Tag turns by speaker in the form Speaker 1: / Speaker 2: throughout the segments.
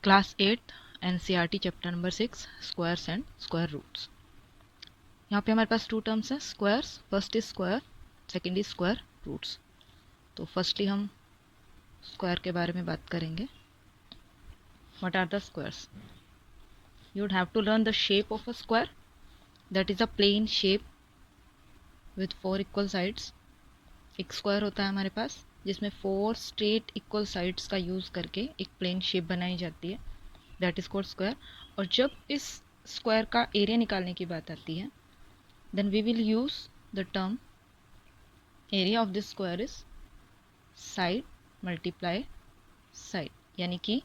Speaker 1: Class 8 NCERT chapter number 6 squares and square roots. यहाँ पे हमारे पास टू टर्म्स हैं squares. First is square, second is square roots. तो फर्स्टली हम स्क्वायर के बारे में बात करेंगे। What are the squares? You would have to learn the shape of a square, that is a plane shape with 4 equal sides. एक square होता है हमारे पास जिसमें 4 स्ट्रेट इक्वल साइड्स का यूज़ करके एक प्लेन शेप बनाई जाती है, दैट इज कॉल्ड स्क्वायर। और जब इस स्क्वायर का एरिया निकालने की बात आती है, then we will use the term area of this square is side multiply side, यानी कि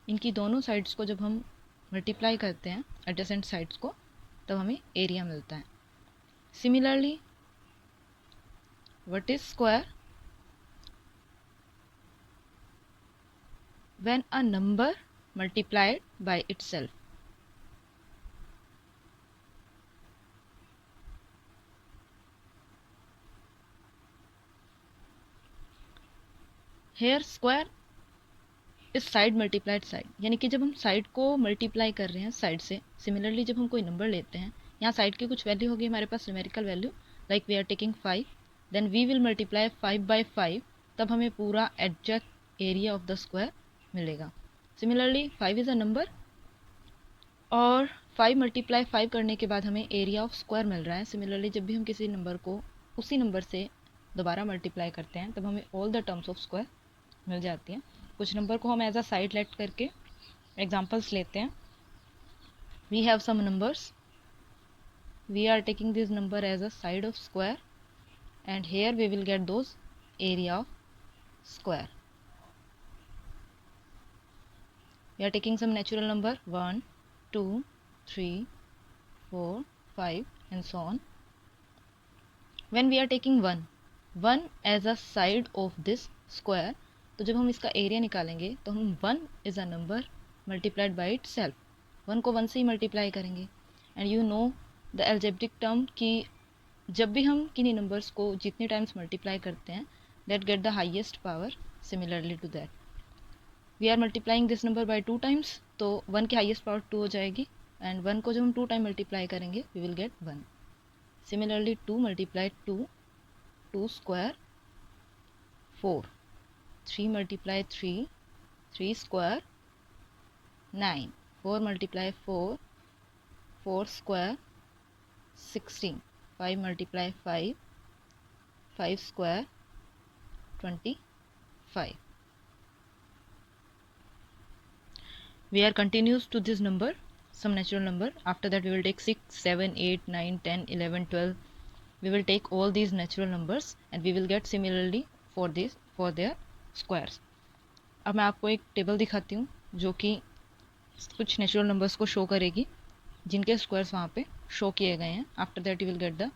Speaker 1: इनकी दोनों साइड्स को जब हम मल्टीप्लाई करते हैं एडजेसेंट साइड्स को, तब हमें एरिया मिलता है। Similarly what is square? When a number multiplied by itself. Here square is side multiplied side, यानी कि जब हम साइड को मल्टीप्लाई कर रहे हैं साइड से, सिमिलरली जब हम कोई नंबर लेते हैं, यहाँ साइड की कुछ वैल्यू होगी हमारे पास numerical value, like we are taking 5, then we will multiply 5 by 5, तब हमें पूरा exact area of the square मिलेगा। सिमिलरली 5 इज़ अ नंबर और 5 मल्टीप्लाई 5 करने के बाद हमें एरिया ऑफ स्क्वायर मिल रहा है। सिमिलरली जब भी हम किसी नंबर को उसी नंबर से दोबारा मल्टीप्लाई करते हैं, तब हमें all the terms of square मिल जाती हैं। कुछ नंबर को हम एज अ साइड लेट करके एग्जांपल्स लेते हैं। We have some numbers, we are taking this number as a side of square and here we will get those area of square. We are taking some natural number 1, 2, 3, 4, 5 and so on. When we are taking 1 as a side of this square, तो जब हम इसका area निकालेंगे तो हम 1 is a number multiplied by it self, 1 को 1 से ही multiply करेंगे। And you know the algebraic term कि जब भी हम किन्हीं नंबर्स को जितने टाइम्स मल्टीप्लाई करते हैं, that get the highest power. Similarly to that we are multiplying this number by 2 times, तो 1 की हाइएस्ट पावर 2 हो जाएगी, एंड 1 को जब हम 2 टाइम मल्टीप्लाई करेंगे we will gate 1। Similarly 2 multiplied 2, 2 square 4, 3 multiplied 3, 3 square 9, 4 multiplied 4, 4 square 16, 5 multiplied 5, 5 square 25. We are continuous to this number, some natural number. After that we will take 6, 7, 8, 9, 10, 11, 12. We will take all these natural numbers and we will get similarly for their squares. अब मैं आपको एक table दिखाती हूँ जो कि कुछ natural numbers को शो करेगी जिनके स्क्वायर्स वहाँ पे शो किए गए हैं। After that you will get the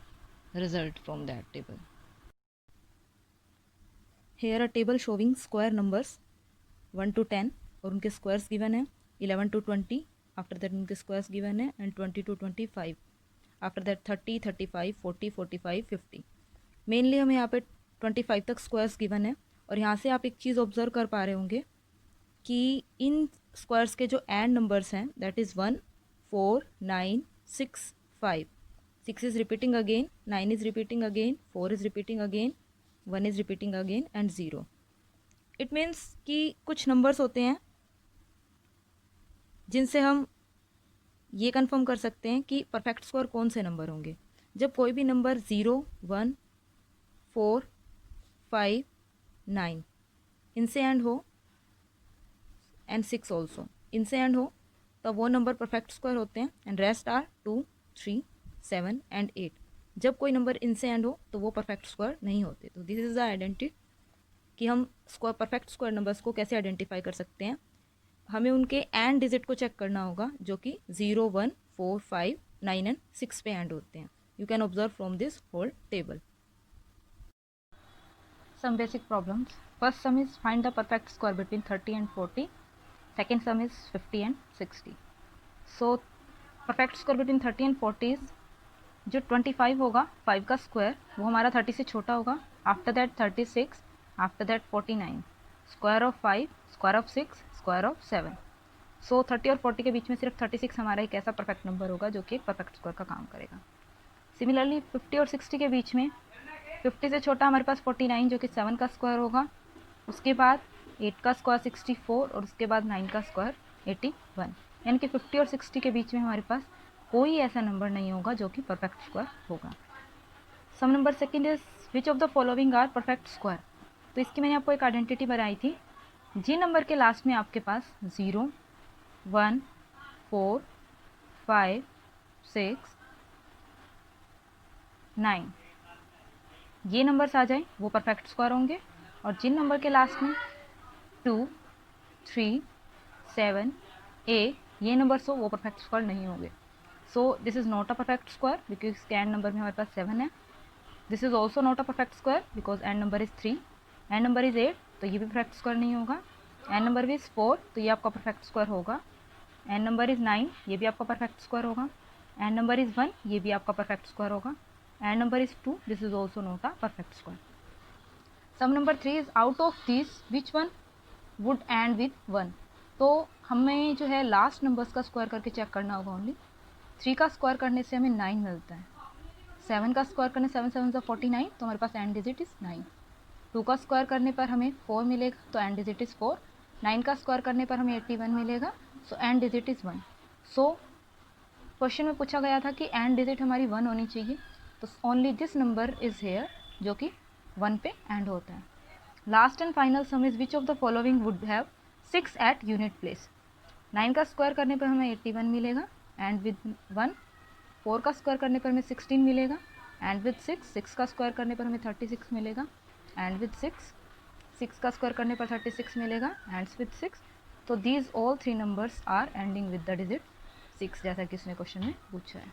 Speaker 1: result from that table. Here a table showing square numbers 1 to 10 और उनके स्क्वायर्स गिवन है। 11 to 20 आफ्टर दैट उनके स्क्वायर्स गिवन है, and 20 to 25 after that 30, 35, 40, 45, 50। Mainly हमें यहाँ पे 25 तक स्क्वायर्स गिवन है। और यहाँ से आप एक चीज़ ऑब्जर्व कर पा रहे होंगे कि इन स्क्वायर्स के जो एंड नंबर्स हैं, that is 1, 4, 9, 6, 5। 6 is repeating again, 9 is repeating again, 4 is repeating again, 1 is repeating again and 0। It means कि कुछ नंबर्स होते हैं जिनसे हम ये कंफर्म कर सकते हैं कि परफेक्ट स्क्वायर कौन से नंबर होंगे। जब कोई भी नंबर 0, 1, 4, 5, 9 इनसे एंड हो, एंड 6 ऑल्सो इनसे एंड हो, तो वो नंबर परफेक्ट स्क्वायर होते हैं। And rest are 2, 3, 7 and 8। जब कोई नंबर इनसे एंड हो तो वो परफेक्ट स्क्वायर नहीं होते। तो दिस इज़ द आइडेंटिटी कि हम स्क्वायर परफेक्ट स्क्वायर नंबर्स को कैसे आइडेंटिफाई कर सकते हैं। हमें उनके एंड डिजिट को चेक करना होगा जो कि 0, 1, 4, 5, 9 एंड 6 पे एंड होते हैं। You can observe from this whole table. Some basic problems. First sum is find the perfect square between 30 and 40. Second sum is 50 and 60. So perfect square between 30 and 40 is जो 25 होगा 5 का square वो हमारा 30 से छोटा होगा। After that 36, after that 49, square of 5, square of 6, square of 7। सो 30 और 40 के बीच में सिर्फ 36 हमारा एक ऐसा परफेक्ट नंबर होगा जो कि एक परफेक्ट स्क्वायर का काम करेगा। सिमिलरली 50 और 60 के बीच में 50 से छोटा हमारे पास 49 जो कि 7 का स्क्वायर होगा, उसके बाद 8 का स्क्वायर 64 और उसके बाद 9 का स्क्वायर 81। यानी कि 50 और 60 के बीच में हमारे पास कोई ऐसा नंबर नहीं होगा जो कि परफेक्ट स्क्वायर होगा। Some number second is which of the following are perfect square. तो इसकी मैंने आपको एक आइडेंटिटी बनाई थी। जिन नंबर के लास्ट में आपके पास 0, 1, 4, 5, 6, 9 ये नंबर्स आ जाए वो परफेक्ट स्क्वायर होंगे, और जिन नंबर के लास्ट में 2, 3, 7, 8 ये नंबर्स हो वो परफेक्ट स्क्वायर नहीं होंगे। So this is not a perfect square because and number में हमारे पास 7 है। This is also not a perfect square because and number is 3, and number is 8 तो ये भी परफेक्ट स्क्वायर नहीं होगा। एंड नंबर इज 4 तो ये आपका परफेक्ट स्क्वायर होगा। एंड नंबर इज 9 ये भी आपका परफेक्ट स्क्वायर होगा। एंड नंबर इज 1 ये भी आपका परफेक्ट स्क्वायर होगा। And number is 2 this is also not a perfect square. Some number 3 is out of this which one would end with 1। तो हमें जो है लास्ट नंबर्स का स्क्वायर करके चेक करना होगा ओनली। 3 का स्क्वायर करने से हमें 9 मिलता है। 7 का स्क्वायर करने 7 7 49 तो हमारे पास एंड डिजिट इज 9। 2 का स्क्वायर करने पर हमें 4 मिलेगा तो एंड डिजिट इज 4। 9 का स्क्वायर करने पर हमें 81 मिलेगा so and digit is 1। So question में पूछा गया था कि एंड डिजिट हमारी 1 होनी चाहिए, तो only this number is here जो कि 1 पे एंड होता है। Last and final sum is which of the following would have 6 at unit place. 9 का स्क्वायर करने पर हमें 81 मिलेगा एंड विद 1। 4 का स्क्वायर करने पर हमें 16 मिलेगा एंड विद 6 का स्क्वायर करने पर हमें 36 मिलेगा एंड विद 6 का स्क्वायर करने पर 36 मिलेगा एंड विद 6। तो these all 3 numbers are ending with the digit 6 जैसा कि इसने क्वेश्चन में पूछा है।